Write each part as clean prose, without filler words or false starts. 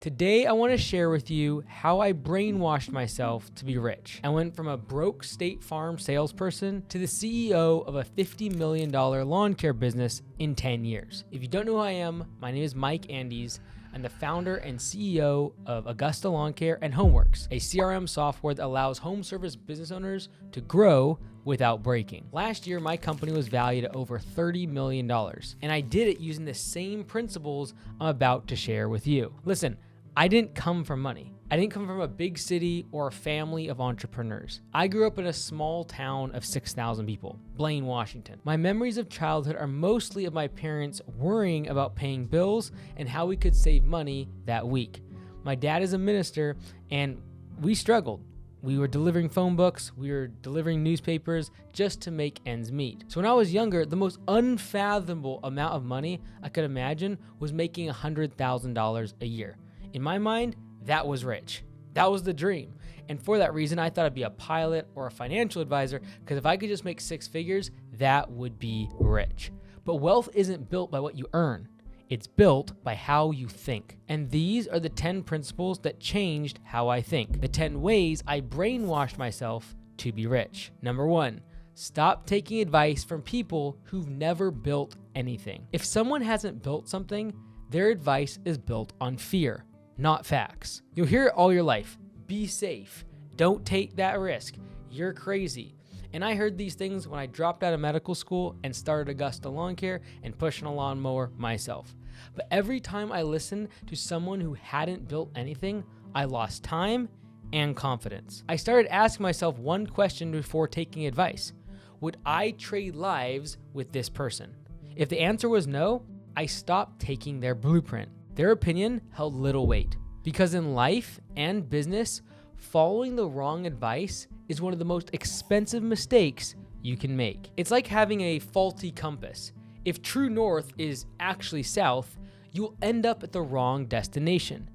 Today, I want to share with you how I brainwashed myself to be rich. I went from a broke State Farm salesperson to the CEO of a $50 million lawn care business in 10 years. If you don't know who I am, my name is Mike Andes. I'm the founder and CEO of Augusta Lawn Care and Homeworks, a CRM software that allows home service business owners to grow without breaking. Last year, my company was valued at over $30 million, and I did it using the same principles I'm about to share with you. Listen, I didn't come from money. I didn't come from a big city or a family of entrepreneurs. I grew up in a small town of 6,000 people, Blaine, Washington. My memories of childhood are mostly of my parents worrying about paying bills and how we could save money that week. My dad is a minister, and we struggled. We were delivering phone books, we were delivering newspapers just to make ends meet. So when I was younger, the most unfathomable amount of money I could imagine was making $100,000 a year. In my mind, that was rich. That was the dream. And for that reason, I thought I'd be a pilot or a financial advisor, because if I could just make six figures, that would be rich. But wealth isn't built by what you earn. It's built by how you think. And these are the 10 principles that changed how I think. The 10 ways I brainwashed myself to be rich. Number 1, stop taking advice from people who've never built anything. If someone hasn't built something, their advice is built on fear, not facts. You'll hear it all your life. Be safe. Don't take that risk. You're crazy. And I heard these things when I dropped out of medical school and started Augusta Lawn Care and pushing a lawnmower myself. But every time I listened to someone who hadn't built anything, I lost time and confidence. I started asking myself one question before taking advice. Would I trade lives with this person? If the answer was no, I stopped taking their blueprint. Their opinion held little weight. Because in life and business, following the wrong advice is one of the most expensive mistakes you can make. It's like having a faulty compass. If true north is actually south, you'll end up at the wrong destination.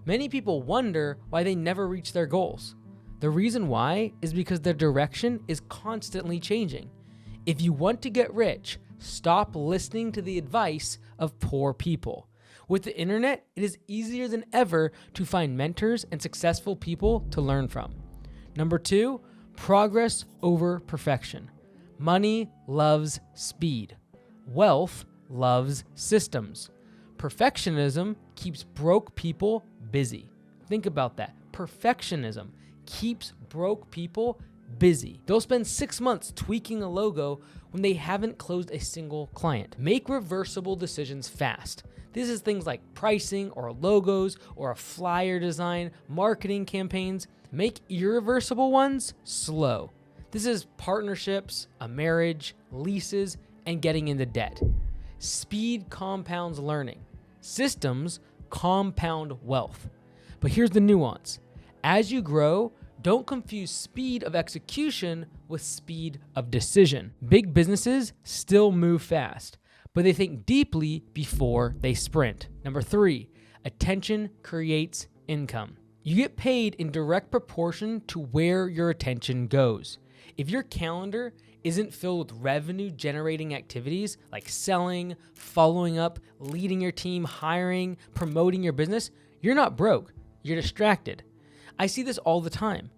Many people wonder why they never reach their goals. The reason why is because their direction is constantly changing. If you want to get rich, stop listening to the advice of poor people. With the internet, it is easier than ever to find mentors and successful people to learn from. Number 2, progress over perfection. Money loves speed. Wealth loves systems. Perfectionism keeps broke people busy. Think about that. Perfectionism keeps broke people busy. They'll spend 6 months tweaking a logo when they haven't closed a single client. Make reversible decisions fast. This is things like pricing or logos or a flyer design, marketing campaigns. Make irreversible ones slow. This is partnerships, a marriage, leases, and getting into debt. Speed compounds learning. Systems compound wealth. But here's the nuance. As you grow, don't confuse speed of execution with speed of decision. Big businesses still move fast, but they think deeply before they sprint. Number 3, attention creates income. You get paid in direct proportion to where your attention goes. If your calendar isn't filled with revenue-generating activities like selling, following up, leading your team, hiring, promoting your business, you're not broke, you're distracted. I see this all the time.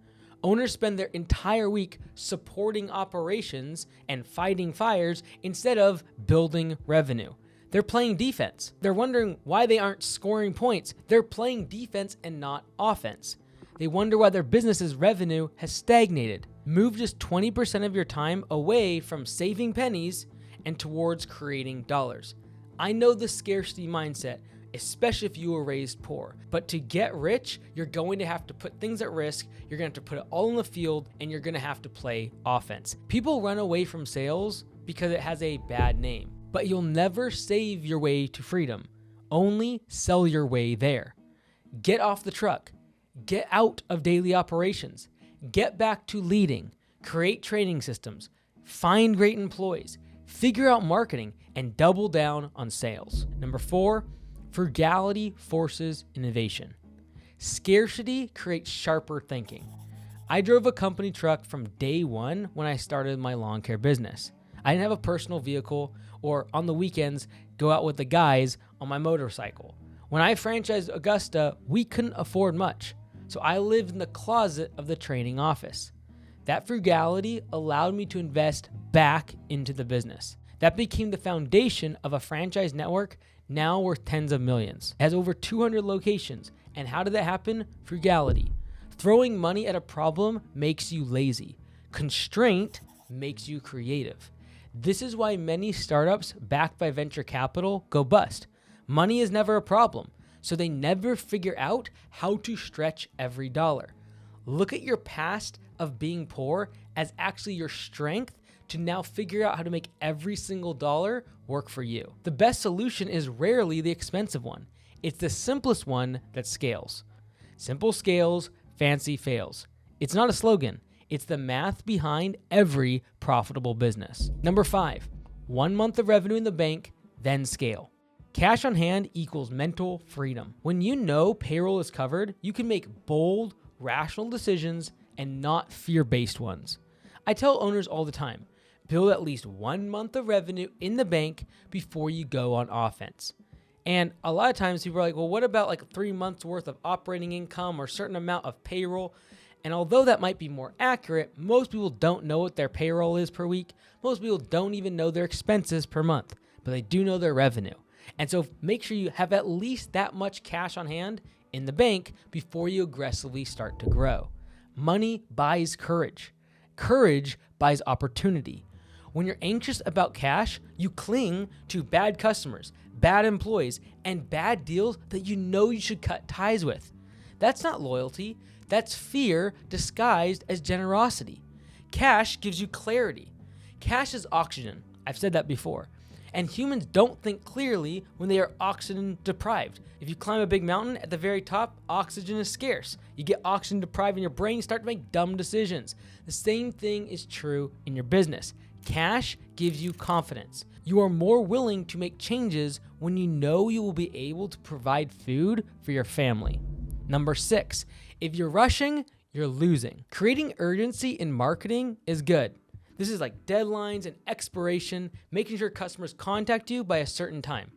Owners spend their entire week supporting operations and fighting fires instead of building revenue. They're playing defense. They're wondering why they aren't scoring points. They're playing defense and not offense. They wonder why their business's revenue has stagnated. Move just 20% of your time away from saving pennies and towards creating dollars. I know the scarcity mindset, especially if you were raised poor. But to get rich, you're going to have to put things at risk, you're going to have to put it all in the field, and you're going to have to play offense. People run away from sales because it has a bad name. But you'll never save your way to freedom. Only sell your way there. Get off the truck. Get out of daily operations. Get back to leading. Create training systems. Find great employees. Figure out marketing and double down on sales. Number 4, frugality forces innovation. Scarcity creates sharper thinking. I drove a company truck from day one when I started my lawn care business. I didn't have a personal vehicle, or on the weekends, go out with the guys on my motorcycle. When I franchised Augusta, we couldn't afford much, so I lived in the closet of the training office. That frugality allowed me to invest back into the business. That became the foundation of a franchise network now worth tens of millions. It has over 200 locations. And how did that happen? Frugality. Throwing money at a problem makes you lazy. Constraint makes you creative. This is why many startups backed by venture capital go bust. Money is never a problem, so they never figure out how to stretch every dollar. Look at your past of being poor as actually your strength to now figure out how to make every single dollar work for you. The best solution is rarely the expensive one. It's the simplest one that scales. Simple scales, fancy fails. It's not a slogan. It's the math behind every profitable business. Number 5, 1 month of revenue in the bank, then scale. Cash on hand equals mental freedom. When you know payroll is covered, you can make bold, rational decisions and not fear-based ones. I tell owners all the time, build at least 1 month of revenue in the bank before you go on offense. And a lot of times people are like, well, what about like 3 months worth of operating income or a certain amount of payroll? And although that might be more accurate, most people don't know what their payroll is per week. Most people don't even know their expenses per month, but they do know their revenue. And so make sure you have at least that much cash on hand in the bank before you aggressively start to grow. Money buys courage. Courage buys opportunity. When you're anxious about cash, you cling to bad customers, bad employees, and bad deals that you know you should cut ties with. That's not loyalty. That's fear disguised as generosity. Cash gives you clarity. Cash is oxygen. I've said that before. And humans don't think clearly when they are oxygen deprived. If you climb a big mountain, at the very top, oxygen is scarce. You get oxygen deprived in your brain, start to make dumb decisions. The same thing is true in your business. Cash gives you confidence. You are more willing to make changes when you know you will be able to provide food for your family. Number 6, if you're rushing, you're losing. Creating urgency in marketing is good. This is like deadlines and expiration, making sure customers contact you by a certain time.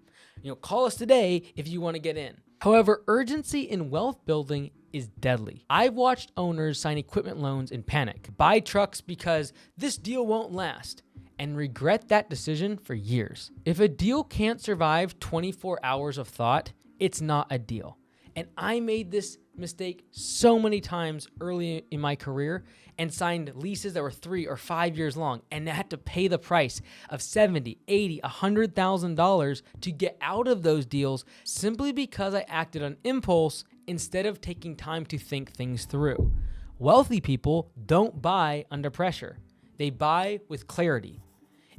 Call us today if you want to get in. However, urgency in wealth building is deadly. I've watched owners sign equipment loans in panic, buy trucks because this deal won't last, and regret that decision for years. If a deal can't survive 24 hours of thought, it's not a deal. And I made this mistake so many times early in my career and signed leases that were 3 or 5 years long and had to pay the price of $70, $80, $100,000 to get out of those deals simply because I acted on impulse instead of taking time to think things through. Wealthy people don't buy under pressure. They buy with clarity.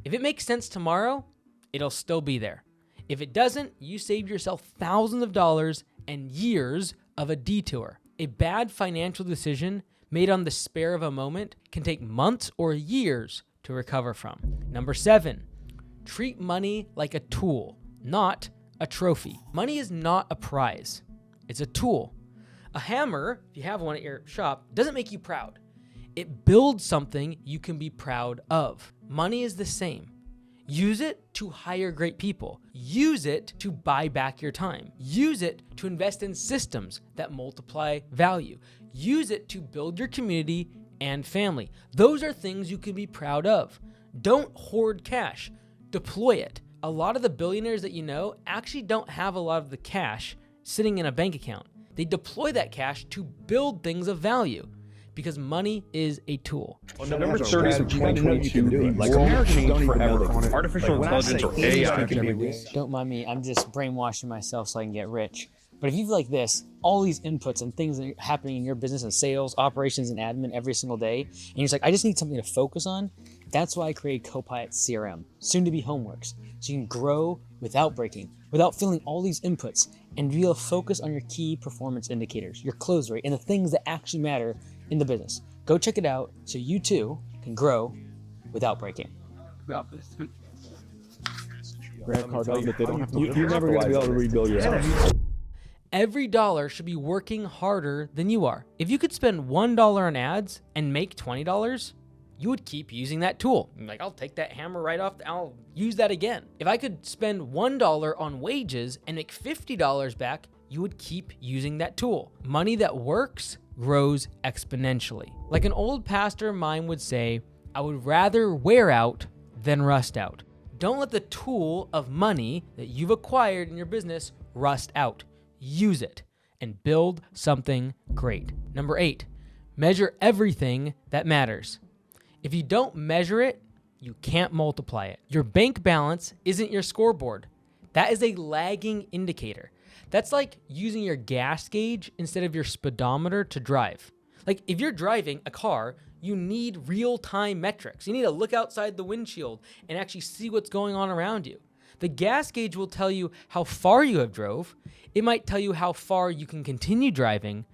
If it makes sense tomorrow, it'll still be there. If it doesn't, you saved yourself thousands of dollars and years of a detour. A bad financial decision made on the spare of a moment can take months or years to recover from. Number 7, treat money like a tool, not a trophy. Money is not a prize. It's a tool. A hammer, if you have one at your shop, doesn't make you proud. It builds something you can be proud of. Money is the same. Use it to hire great people. Use it to buy back your time. Use it to invest in systems that multiply value. Use it to build your community and family. Those are things you can be proud of. Don't hoard cash. Deploy it. A lot of the billionaires that you know actually don't have a lot of the cash sitting in a bank account. They deploy that cash to build things of value. Because money is a tool. On November 30th of 2022, the world changed forever. Artificial intelligence or AI. Don't mind me, I'm just brainwashing myself so I can get rich. But if you've like this, all these inputs and things that are happening in your business and sales, operations, and admin every single day, and you're just like, I just need something to focus on, that's why I created Copilot CRM, soon to be Homeworks, so you can grow without breaking, without feeling all these inputs, and be able to focus on your key performance indicators, your close rate, and the things that actually matter in the business. Go check it out so you too can grow without breaking. You're never going to be able to rebuild your house. Every dollar should be working harder than you are. If you could spend $1 on ads and make $20, you would keep using that tool. Like, I'll take that hammer right off, I'll use that again. If I could spend $1 on wages and make $50 back, you would keep using that tool. Money that works grows exponentially. Like an old pastor of mine would say, I would rather wear out than rust out. Don't let the tool of money that you've acquired in your business rust out. Use it and build something great. Number 8, measure everything that matters. If you don't measure it, you can't multiply it. Your bank balance isn't your scoreboard. That is a lagging indicator. That's like using your gas gauge instead of your speedometer to drive. Like if you're driving a car, you need real-time metrics. You need to look outside the windshield and actually see what's going on around you. The gas gauge will tell you how far you have drove. It might tell you how far you can continue driving,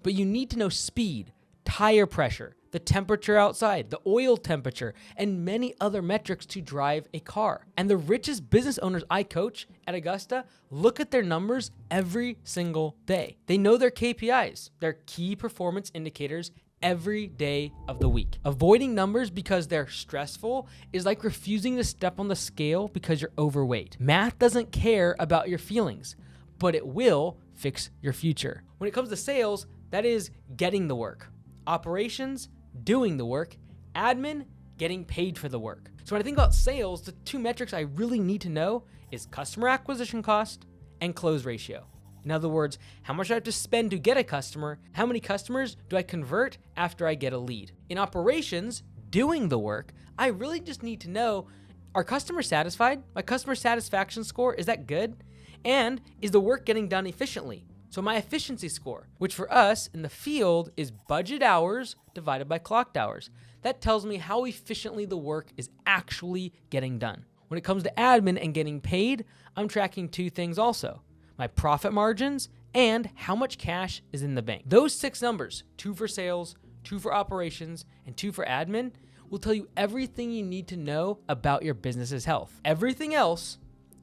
but you need to know speed, tire pressure, the temperature outside, the oil temperature, and many other metrics to drive a car. And the richest business owners I coach at Augusta look at their numbers every single day. They know their KPIs, their key performance indicators, every day of the week. Avoiding numbers because they're stressful is like refusing to step on the scale because you're overweight. Math doesn't care about your feelings, but it will fix your future. When it comes to sales, that is getting the work. Operations, doing the work. Admin, getting paid for the work. So when I think about sales, the 2 metrics I really need to know is customer acquisition cost and close ratio. In other words, how much I have to spend to get a customer, how many customers do I convert after I get a lead. In operations, doing the work, I really just need to know, are customers satisfied? My customer satisfaction score, is that good? And is the work getting done efficiently? So my efficiency score, which for us in the field is budget hours divided by clocked hours. That tells me how efficiently the work is actually getting done. When it comes to admin and getting paid, I'm tracking 2 things also: my profit margins and how much cash is in the bank. Those 6 numbers, 2 for sales, 2 for operations, and 2 for admin, will tell you everything you need to know about your business's health. Everything else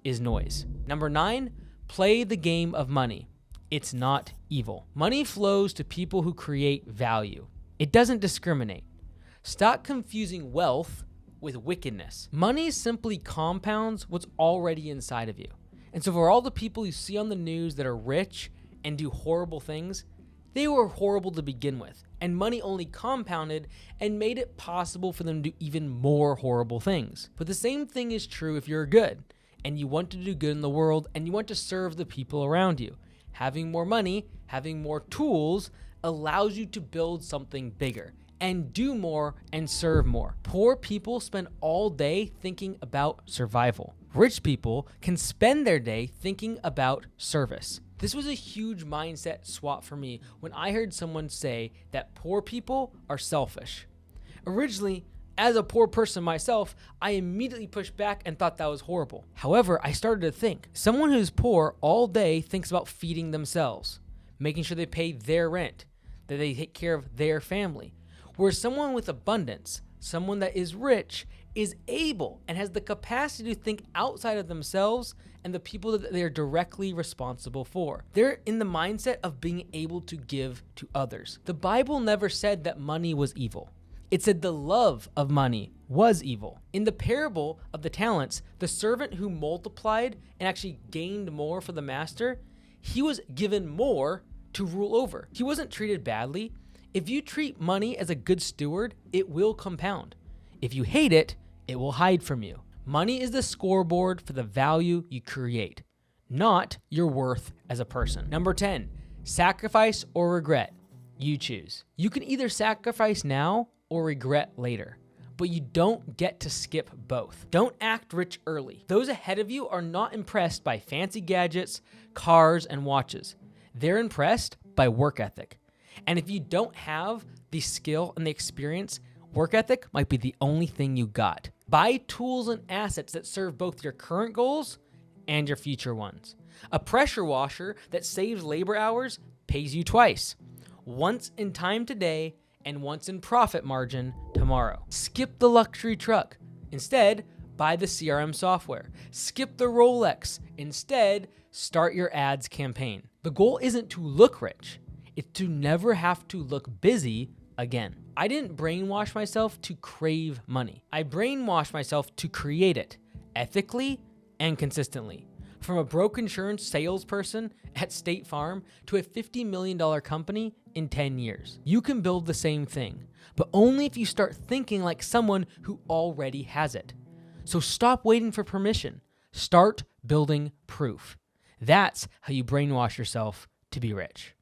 is noise. Number 9, play the game of money. It's not evil. Money flows to people who create value. It doesn't discriminate. Stop confusing wealth with wickedness. Money simply compounds what's already inside of you. And so for all the people you see on the news that are rich and do horrible things, they were horrible to begin with. And money only compounded and made it possible for them to do even more horrible things. But the same thing is true if you're good and you want to do good in the world and you want to serve the people around you. Having more money, having more tools allows you to build something bigger and do more and serve more. Poor people spend all day thinking about survival. Rich people can spend their day thinking about service. This was a huge mindset swap for me when I heard someone say that poor people are selfish. Originally, as a poor person myself, I immediately pushed back and thought that was horrible. However, I started to think, someone who's poor all day thinks about feeding themselves, making sure they pay their rent, that they take care of their family. Whereas someone with abundance, someone that is rich, is able and has the capacity to think outside of themselves and the people that they're directly responsible for. They're in the mindset of being able to give to others. The Bible never said that money was evil. It said the love of money was evil. In the parable of the talents, the servant who multiplied and actually gained more for the master, he was given more to rule over. He wasn't treated badly. If you treat money as a good steward, it will compound. If you hate it, it will hide from you. Money is the scoreboard for the value you create, not your worth as a person. Number 10, sacrifice or regret. You choose. You can either sacrifice now or regret later, but you don't get to skip both. Don't act rich early. Those ahead of you are not impressed by fancy gadgets, cars, and watches. They're impressed by work ethic. And if you don't have the skill and the experience, work ethic might be the only thing you got. Buy tools and assets that serve both your current goals and your future ones. A pressure washer that saves labor hours pays you twice. Once in time today and once in profit margin tomorrow. Skip the luxury truck. Instead, buy the CRM software. Skip the Rolex. Instead, start your ads campaign. The goal isn't to look rich. It's to never have to look busy again. I didn't brainwash myself to crave money. I brainwashed myself to create it ethically and consistently. From a broke insurance salesperson at State Farm to a $50 million company in 10 years. You can build the same thing, but only if you start thinking like someone who already has it. So stop waiting for permission. Start building proof. That's how you brainwash yourself to be rich.